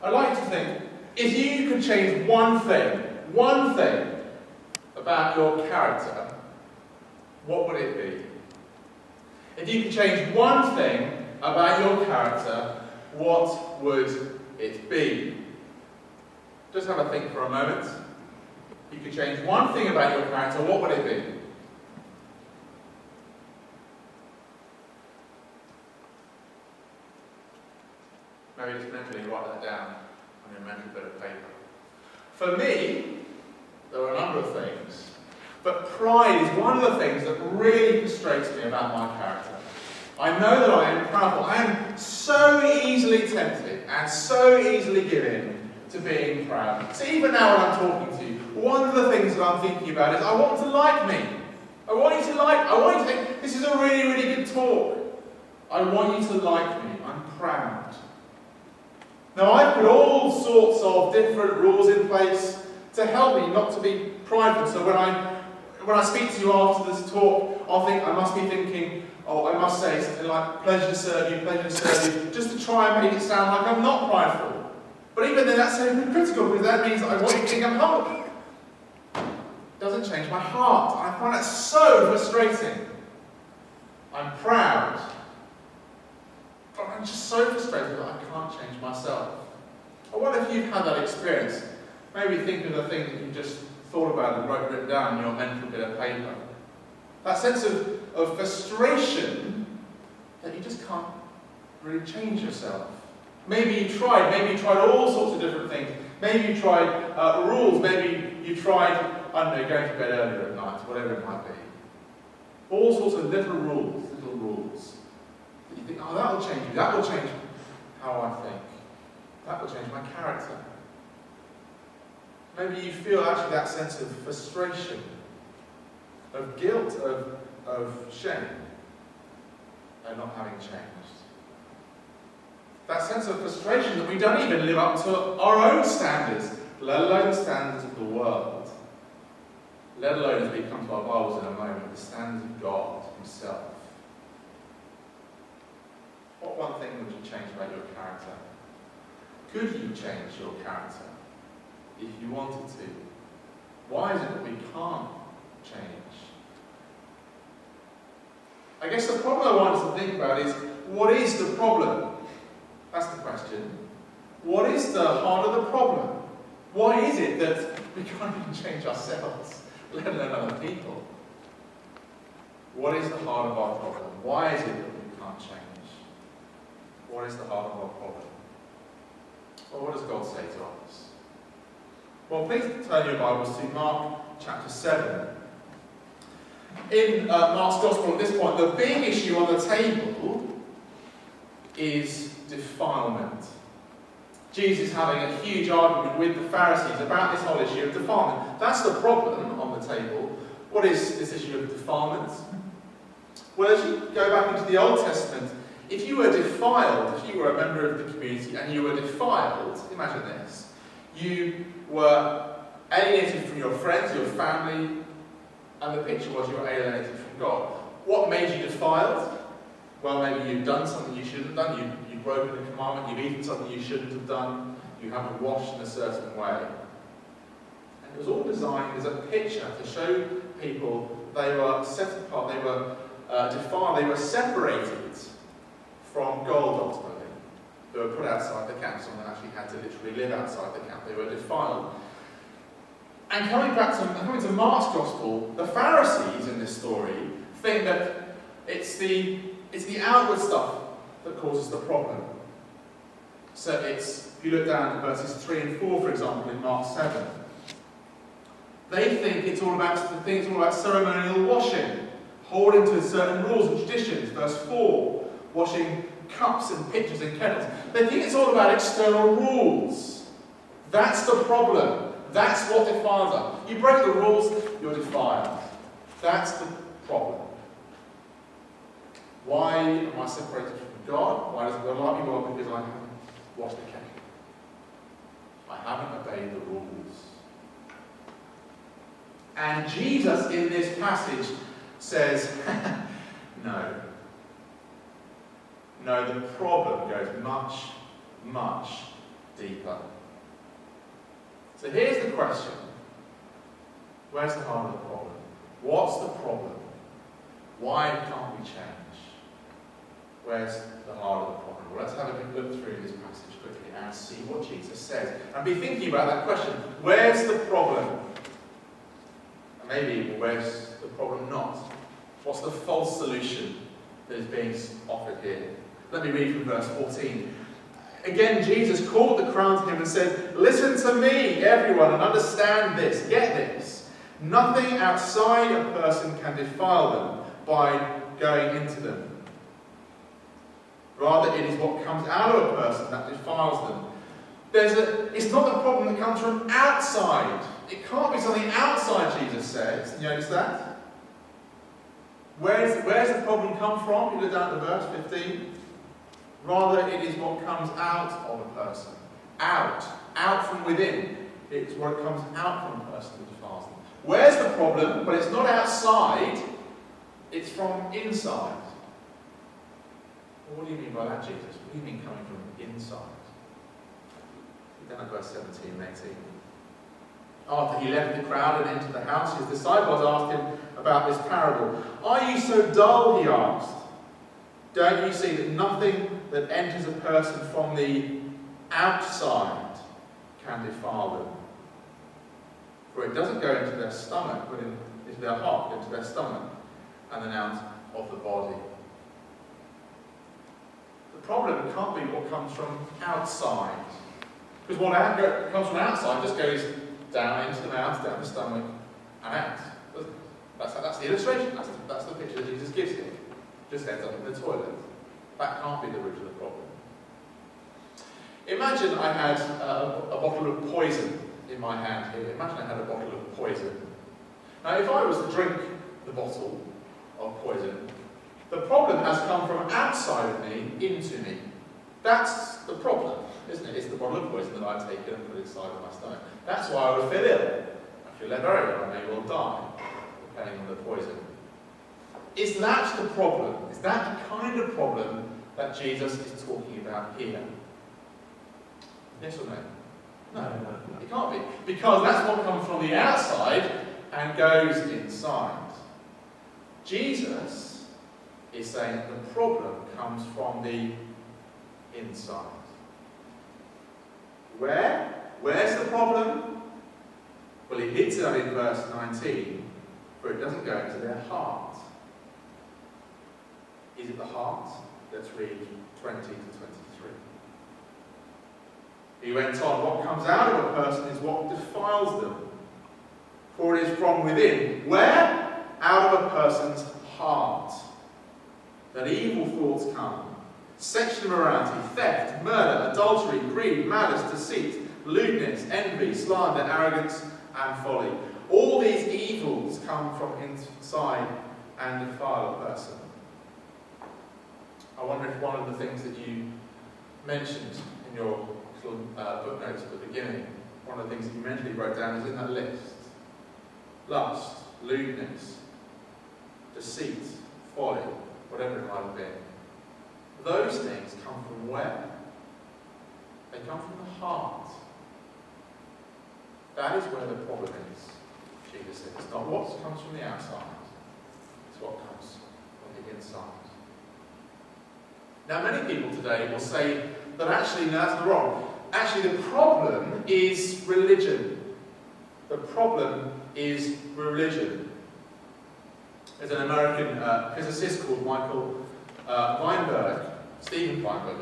I'd like to think, if you could change one thing about your character, what would it be? If you could change one thing about your character, what would it be? Just have a think for a moment. If you could change one thing about your character, what would it be? Maybe just mentally write that down on your mental bit of paper. For me, there are a number of things, but pride is one of the things that really frustrates me about my character. I know that I am proudful. I am so easily tempted and so easily given to being proud. So even now when I'm talking to you, one of the things that I'm thinking about is I want to like me. I want you to think, this is a really, really good talk. I want you to like me. I'm proud. Now I've put all sorts of different rules in place to help me not to be prideful. So when I speak to you after this talk, I must be thinking, I must say something like, pleasure to serve you, just to try and make it sound like I'm not prideful. But even then that's so hypocritical, because that means that I want you to think I'm humble. It doesn't change my heart. I find that so frustrating. I'm proud. But I'm just so frustrated that I can't change myself. I wonder if you've had that experience. Maybe think of the thing that you just thought about and written down in your mental bit of paper. That sense of frustration that you just can't really change yourself. Maybe you tried all sorts of different things. Maybe you tried rules, maybe you tried, going to bed earlier at night, whatever it might be. All sorts of little rules. You think, that will change me, that will change how I think, that will change my character. Maybe you feel actually that sense of frustration, of guilt, of shame, at not having changed. That sense of frustration that we don't even live up to our own standards, let alone the standards of the world. Let alone, as we come to our Bibles in a moment, the standards of God Himself. What one thing would you change about your character? Could you change your character if you wanted to? Why is it that we can't change? I guess the problem I want us to think about is, what is the problem? That's the question. What is the heart of the problem? Why is it that we can't even change ourselves, let alone other people? What is the heart of our problem? Why is it that we can't change? What is the heart of our problem? Well, what does God say to us? Well, please turn your Bibles to Mark chapter 7. In Mark's Gospel at this point, the big issue on the table is defilement. Jesus is having a huge argument with the Pharisees about this whole issue of defilement. That's the problem on the table. What is this issue of defilement? Well, as you go back into the Old Testament, if you were defiled, if you were a member of the community and you were defiled, imagine this, you were alienated from your friends, your family, and the picture was you were alienated from God. What made you defiled? Well, maybe you've done something you shouldn't have done, you've broken a commandment, you've eaten something you shouldn't have done, you haven't washed in a certain way. And it was all designed as a picture to show people they were set apart, they were defiled, they were separated from God ultimately. They were put outside the camp, someone actually had to literally live outside the camp, they were defiled. And coming to Mark's Gospel, the Pharisees in this story think that it's the outward stuff that causes the problem. So if you look down to verses 3 and 4, for example, in Mark 7, they think it's all about ceremonial washing, holding to certain rules and traditions. Verse 4, washing cups and pitchers and kettles. They think it's all about external rules. That's the problem. That's what defiles us. You break the rules, you're defiled. That's the problem. Why am I separated from God? Why doesn't God like me? Well, because I haven't washed the cake. I haven't obeyed the rules. And Jesus in this passage says, no. No, the problem goes much, much deeper. So here's the question. Where's the heart of the problem? What's the problem? Why can't we change? Where's the heart of the problem? Well, let's have a look through this passage quickly and see what Jesus says. And be thinking about that question. Where's the problem? And maybe, where's the problem not? What's the false solution that is being offered here? Let me read from verse 14. Again, Jesus called the crowd to him and said, "Listen to me, everyone, and understand this. Get this. Nothing outside a person can defile them by going into them. Rather, it is what comes out of a person that defiles them." It's not the problem that comes from outside. It can't be something outside, Jesus says. You notice that? Where's the problem come from? You look down at the verse 15. Rather, it is what comes out of a person. Out from within. It's what comes out from a person that defiles them. Where's the problem? Well, it's not outside. It's from inside. Well, what do you mean by that, Jesus? What do you mean coming from inside? Then at verse 17 and 18. After he left the crowd and entered the house, his disciples asked him about this parable. "Are you so dull?" he asked. "Don't you see that nothing that enters a person from the outside can defile them? For it doesn't go into their stomach, but into their heart, into their stomach, and then out of the body." The problem can't be what comes from outside. Because what comes from outside just goes down into the mouth, down the stomach, and out. That's the illustration. That's the picture that Jesus gives here. Just ends up in the toilet. That can't be the root of the problem. Imagine I had a bottle of poison in my hand here. Imagine I had a bottle of poison. Now, if I was to drink the bottle of poison, the problem has come from outside of me into me. That's the problem, isn't it? It's the bottle of poison that I've taken and put inside of my stomach. That's why I would feel ill. I feel very ill, I may well die, depending on the poison. Is that the problem? Is that the kind of problem that Jesus is talking about here? Yes or no? No, it can't be. Because that's what comes from the outside and goes inside. Jesus is saying that the problem comes from the inside. Where's the problem? Well, he hints at it in verse 19, for it doesn't go into their heart. Is it the heart? Let's read 20 to 23. He went on, "What comes out of a person is what defiles them. For it is from within." Where? Out of a person's heart. That evil thoughts come. Sexual immorality, theft, murder, adultery, greed, malice, deceit, lewdness, envy, slander, arrogance, and folly. All these evils come from inside and defile a person. I wonder if one of the things that you mentioned in your little booknotes at the beginning, one of the things that you mentally wrote down is in that list. Lust, lewdness, deceit, folly, whatever it might have been. Those things come from where? They come from the heart. That is where the problem is, Jesus says. It's not what comes from the outside, it's what comes from the inside. Now, many people today will say that actually, no, that's wrong. Actually, the problem is religion. The problem is religion. There's an American physicist called Michael Weinberg, Stephen Weinberg.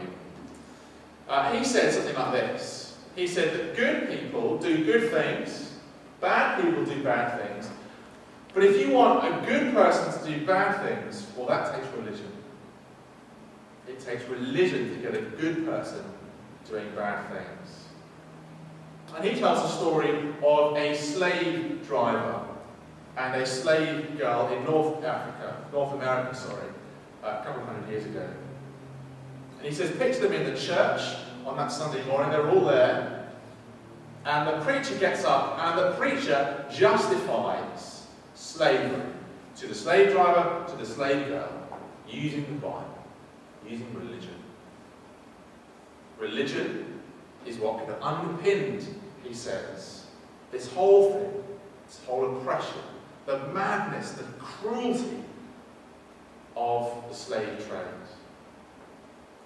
He said something like this. He said that good people do good things, bad people do bad things, but if you want a good person to do bad things, well, that takes religion. It takes religion to get a good person doing bad things. And he tells the story of a slave driver and a slave girl in North America, a couple of hundred years ago. And he says, picture them in the church on that Sunday morning, they're all there, and the preacher gets up and the preacher justifies slavery to the slave driver, to the slave girl, using the Bible, using religion. Religion is what could have underpinned, he says, this whole thing, this whole oppression, the madness, the cruelty of the slave trade.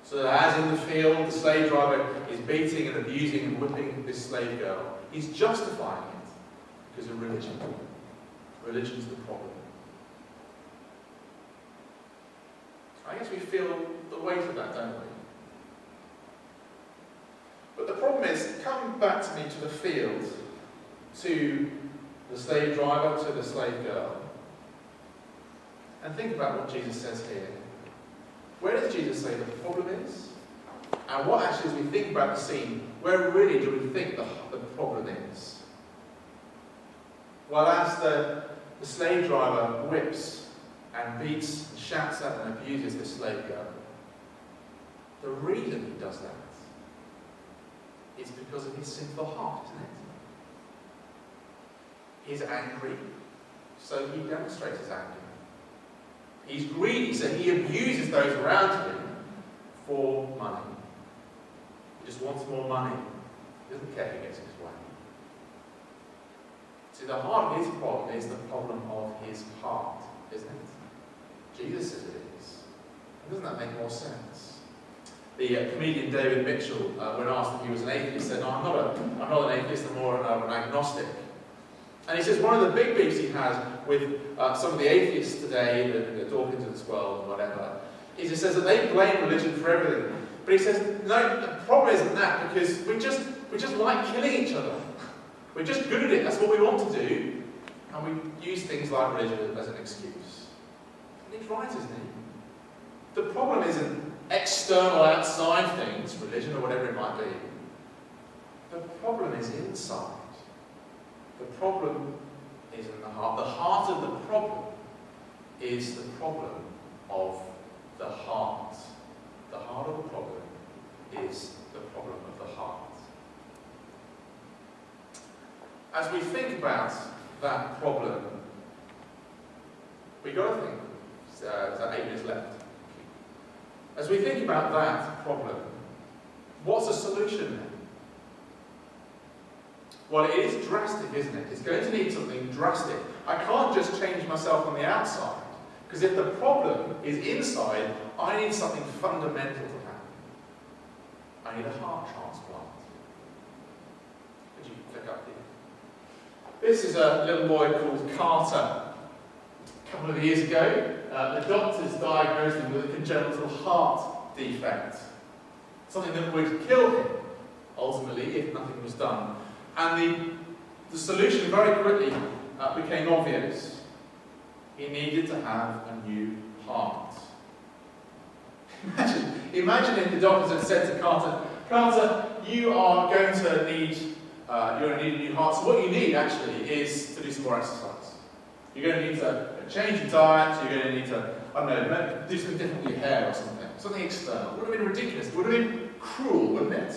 So that as in the field, the slave driver is beating and abusing and whipping this slave girl, he's justifying it because of religion. Religion's the problem. I guess we feel the weight of that, don't we? But the problem is, come back to me to the field, to the slave driver, to the slave girl, and think about what Jesus says here. Where does Jesus say the problem is? And what actually, as we think about the scene, where really do we think the problem is? Well, as the slave driver whips and beats and shouts at and abuses this slave girl, the reason he does that is because of his sinful heart, isn't it? He's angry, so he demonstrates his anger. He's greedy, so he abuses those around him for money. He just wants more money. He doesn't care who gets in his way. See, the heart of his problem is the problem of his heart, isn't it? Jesus says it is. Doesn't that make more sense? The comedian David Mitchell, when asked if he was an atheist, said, "No, I'm not an atheist, I'm more an agnostic." And he says one of the big beefs he has with some of the atheists today, the Dawkins world and whatever, is he says that they blame religion for everything. But he says, no, the problem isn't that, because we just like killing each other. We're just good at it, that's what we want to do, and we use things like religion as an excuse. And he's right, isn't he? The problem isn't external, outside things, religion or whatever it might be. The problem is inside. The problem is in the heart. The heart of the problem is the problem of the heart. The heart of the problem is the problem of the heart. As we think about that problem, we've got to think, there's 8 minutes left. As we think about that problem, what's the solution then? Well, it is drastic, isn't it? It's going to need something drastic. I can't just change myself on the outside, because if the problem is inside, I need something fundamental to happen. I need a heart transplant. Could you click up here? This is a little boy called Carter. A couple of years ago, the doctors diagnosed him with a congenital heart defect. Something that would kill him, ultimately, if nothing was done. And the solution very quickly became obvious. He needed to have a new heart. Imagine if the doctors had said to Carter, "Carter, you are going to need a new heart. So what you need actually is to do some more exercise. You're going to need to change your diet. You're going to need to, I don't know, do something different with your hair or something. Something external." It would have been ridiculous. It would have been cruel, wouldn't it?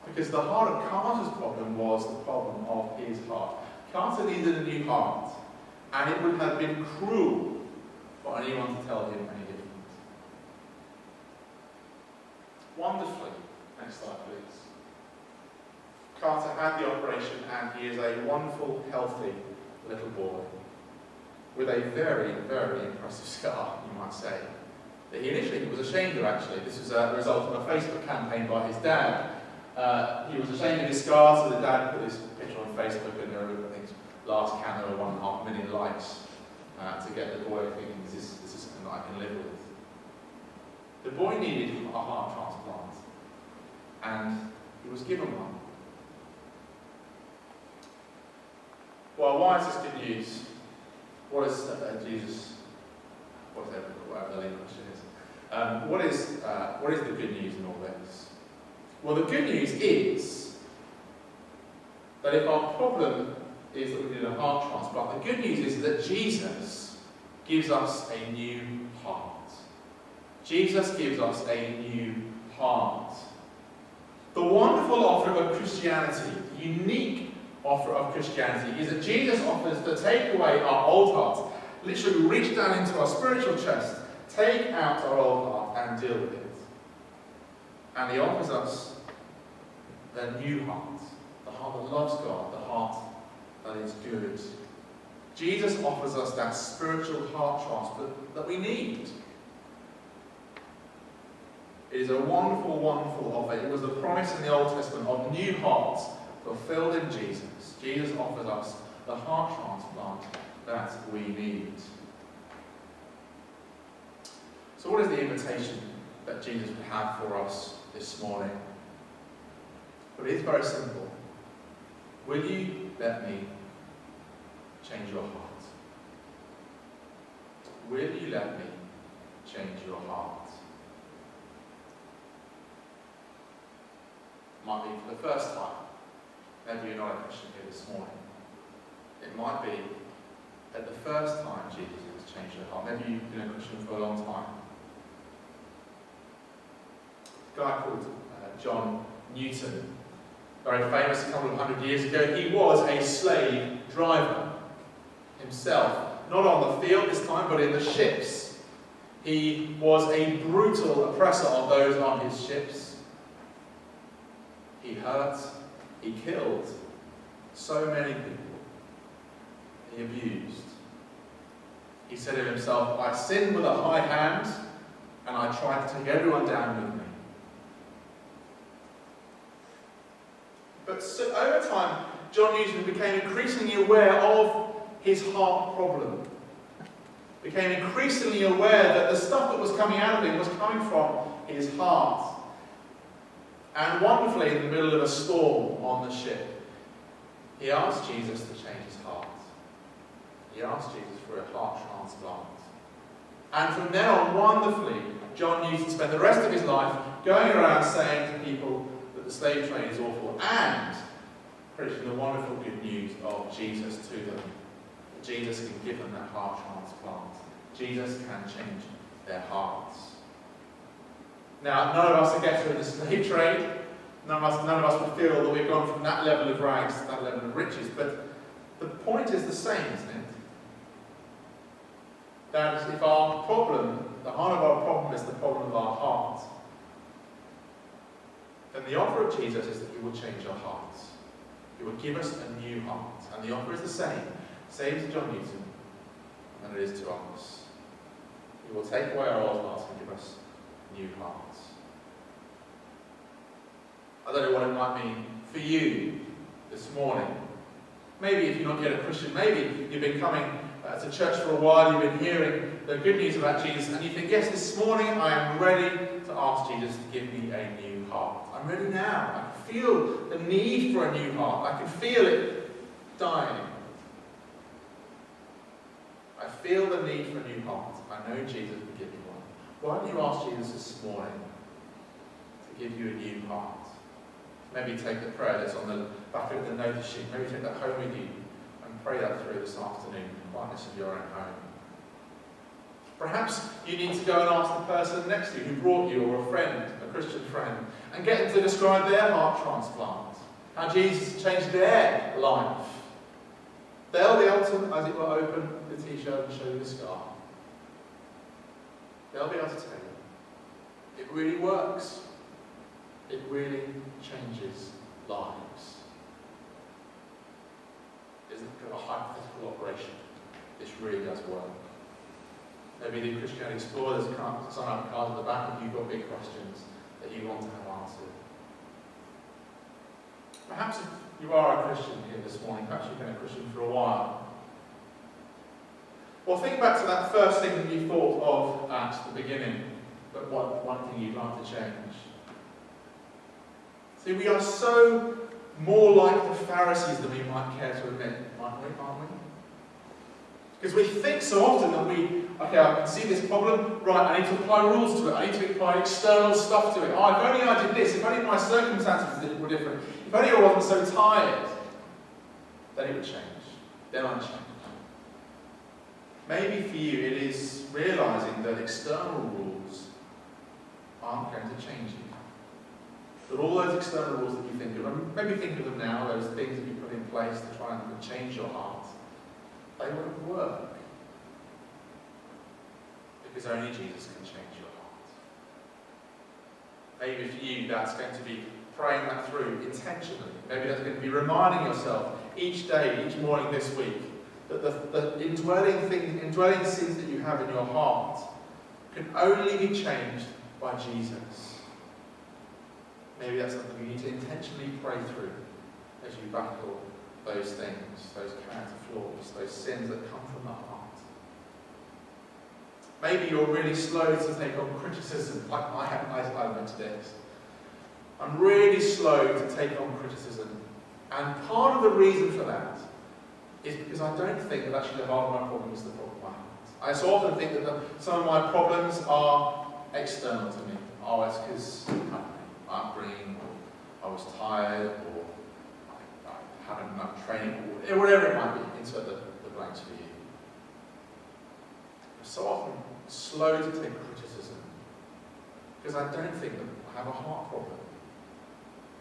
Because the heart of Carter's problem was the problem of his heart. Carter needed a new heart, and it would have been cruel for anyone to tell him any different. Wonderfully, next slide please. Carter had the operation, and he is a wonderful, healthy little boy with a very, very impressive scar, you might say, that he initially was ashamed of actually. This was a result of a Facebook campaign by his dad. He was ashamed of his scar, so the dad put this picture on Facebook, and there were, I think, last count, there were 1.5 million likes to get the boy thinking, this is something that I can live with. The boy needed a heart transplant, and he was given one. Well, why is this good news? What is Jesus? Whatever the lead question is. What is the good news in all this? Well, the good news is that if our problem is that we need a heart transplant, the good news is that Jesus gives us a new heart. Jesus gives us a new heart. The wonderful offer of Christianity, the unique offer of Christianity, is that Jesus offers to take away our old hearts, literally reach down into our spiritual chest, take out our old heart and deal with it. And he offers us the new heart, the heart that loves God, the heart that is good. Jesus offers us that spiritual heart transplant that we need. It is a wonderful, wonderful offer. It was the promise in the Old Testament of new hearts fulfilled in Jesus. Jesus offers us the heart transplant that we need. So what is the invitation that Jesus would have for us this morning? Well, it is very simple. Will you let me change your heart? Will you let me change your heart? Might be for the first time. Maybe you're not a Christian here this morning. It might be at the first time Jesus has changed your heart. Maybe you've been a Christian for a long time. A guy called John Newton, very famous a couple of hundred years ago, he was a slave driver himself. Not on the field this time, but in the ships. He was a brutal oppressor of those on his ships. He hurt, he killed so many people. He abused. He said of himself, I sinned with a high hand, and I tried to take everyone down with me. But so, over time, John Newton became increasingly aware of his heart problem. Became increasingly aware that the stuff that was coming out of him was coming from his heart. And wonderfully, in the middle of a storm on the ship, he asked Jesus to change his heart. He asked Jesus for a heart transplant. And from then on, wonderfully, John Newton spent the rest of his life going around saying to people that the slave trade is awful and preaching the wonderful good news of Jesus to them. That Jesus can give them that heart transplant. Jesus can change their hearts. Now, none of us are getting in the slave trade. None of us would feel that we've gone from that level of rags to that level of riches. But the point is the same, isn't it? That if our problem, the heart of our problem is the problem of our heart, then the offer of Jesus is that he will change our hearts. He will give us a new heart. And the offer is the same to John Newton, than it is to us. He will take away our old hearts and give us new hearts. I don't know what it might mean for you this morning. Maybe if you're not yet a Christian, maybe you've been coming to church for a while, you've been hearing the good news about Jesus, and you think, yes, this morning I am ready to ask Jesus to give me a new heart. I'm ready now. I can feel the need for a new heart. I can feel it dying. I feel the need for a new heart. I know Jesus will give me one. Why don't you ask Jesus this morning to give you a new heart? Maybe take the prayer that's on the back of the notice sheet. Maybe take that home with you and pray that through this afternoon in the quietness of your own home. Perhaps you need to go and ask the person next to you who brought you, or a friend, a Christian friend, and get them to describe their heart transplant, how Jesus changed their life. They'll be able to, as it were, open the t-shirt and show you the scar. They'll be able to tell you. It really works. It really changes lives. Isn't it a hypothetical operation? This really does work. Maybe the Christianity Explorers can't sign up cards at the back if you've got big questions that you want to have answered. Perhaps if you are a Christian here this morning, perhaps you've been a Christian for a while. Well, think back to that first thing that you thought of at the beginning, but one thing you'd like to change. See, we are so more like the Pharisees than we might care to admit, aren't we? Because we think so often that I can see this problem, right, I need to apply rules to it, I need to apply external stuff to it. Oh, if only I did this, if only my circumstances were different, if only I wasn't so tired, then it would change. Then I'd change. Maybe for you it is realising that external rules aren't going to change you. That all those external rules that you think of, and maybe think of them now, those things that you put in place to try and change your heart, they won't work. Because only Jesus can change your heart. Maybe for you that's going to be praying that through intentionally. Maybe that's going to be reminding yourself each day, each morning this week, that the indwelling sins that you have in your heart can only be changed by Jesus. Maybe that's something you need to intentionally pray through as you battle those things, those character flaws, those sins that come from the heart. Maybe you're really slow to take on criticism, like I admit to this. I'm really slow to take on criticism. And part of the reason for that is because I don't think that actually the heart of my problem is the problem of my heart. I so often think that some of my problems are external to me. Oh, it's because my upbringing, or I was tired, or I haven't enough training, or whatever it might be. Insert the blanks for you. I'm so often slow to take criticism because I don't think that I have a heart problem.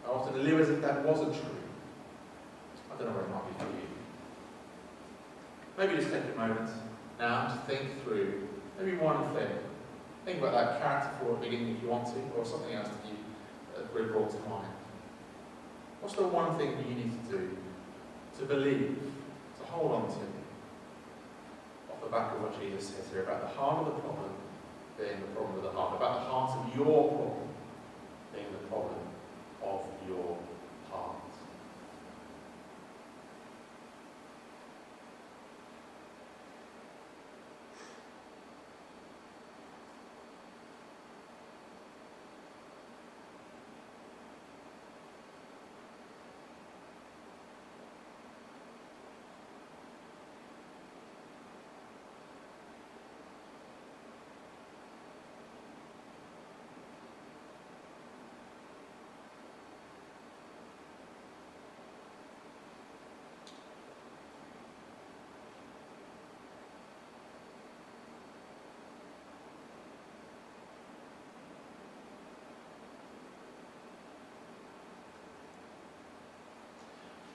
I often live as if that wasn't true. I don't know what it might be for you. Maybe just take a moment now to think through maybe one thing. Think about that character flaw at the beginning if you want to, or something else that you really brought to mind. What's the one thing that you need to do to believe, to hold on to, off the back of what Jesus says here about the heart of the problem being the problem of the heart, about the heart of your problem being the problem of your heart?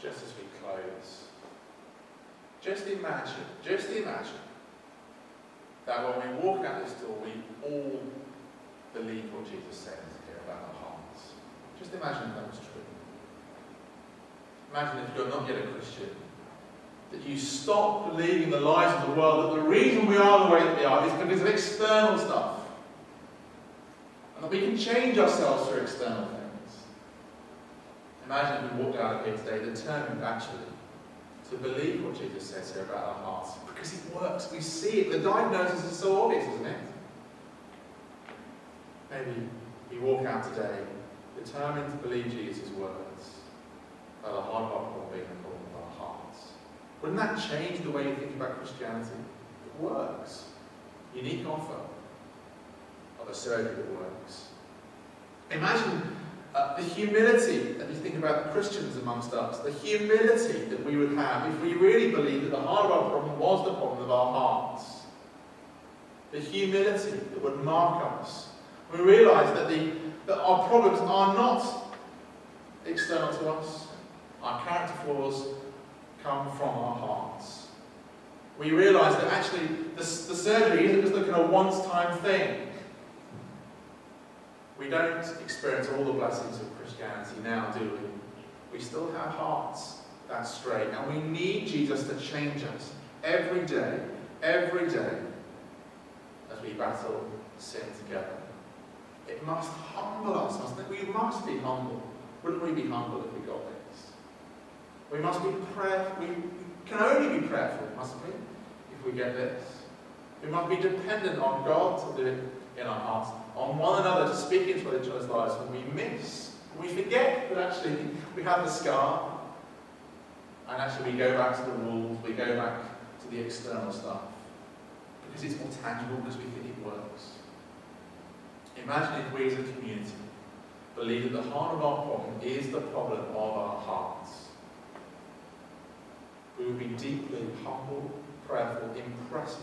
Just as we close, just imagine that when we walk out this door, we all believe what Jesus says here about our hearts. Just imagine if that was true. Imagine if you're not yet a Christian, that you stop believing the lies of the world, that the reason we are the way that we are is because of external stuff. And that we can change ourselves through external things. Imagine if we walked out of here today determined actually to believe what Jesus says here about our hearts, because it works. We see it. The diagnosis is so obvious, isn't it? Maybe we walk out today determined to believe Jesus' words about the heart of our problem being the problem of our hearts. Wouldn't that change the way you think about Christianity? It works. Unique offer of a surgery that works. Imagine the humility that you think about Christians amongst us, the humility that we would have if we really believed that the heart of our problem was the problem of our hearts. The humility that would mark us. We realise that our problems are not external to us. Our character flaws come from our hearts. We realise that actually the surgery isn't just looking at a once-time thing. We don't experience all the blessings of Christianity now, do we? We still have hearts that stray, and we need Jesus to change us every day, as we battle sin together. It must humble us, mustn't it? We must be humble. Wouldn't we be humble if we got this? We must be prayerful. We can only be prayerful, mustn't we, if we get this? We must be dependent on God to do it in our hearts, on one another to speak into each other's lives when we miss. We forget that actually we have the scar, and actually we go back to the rules, we go back to the external stuff, because it's more tangible, because we think it works. Imagine if we as a community believe that the heart of our problem is the problem of our hearts. We would be deeply humble, prayerful, impressive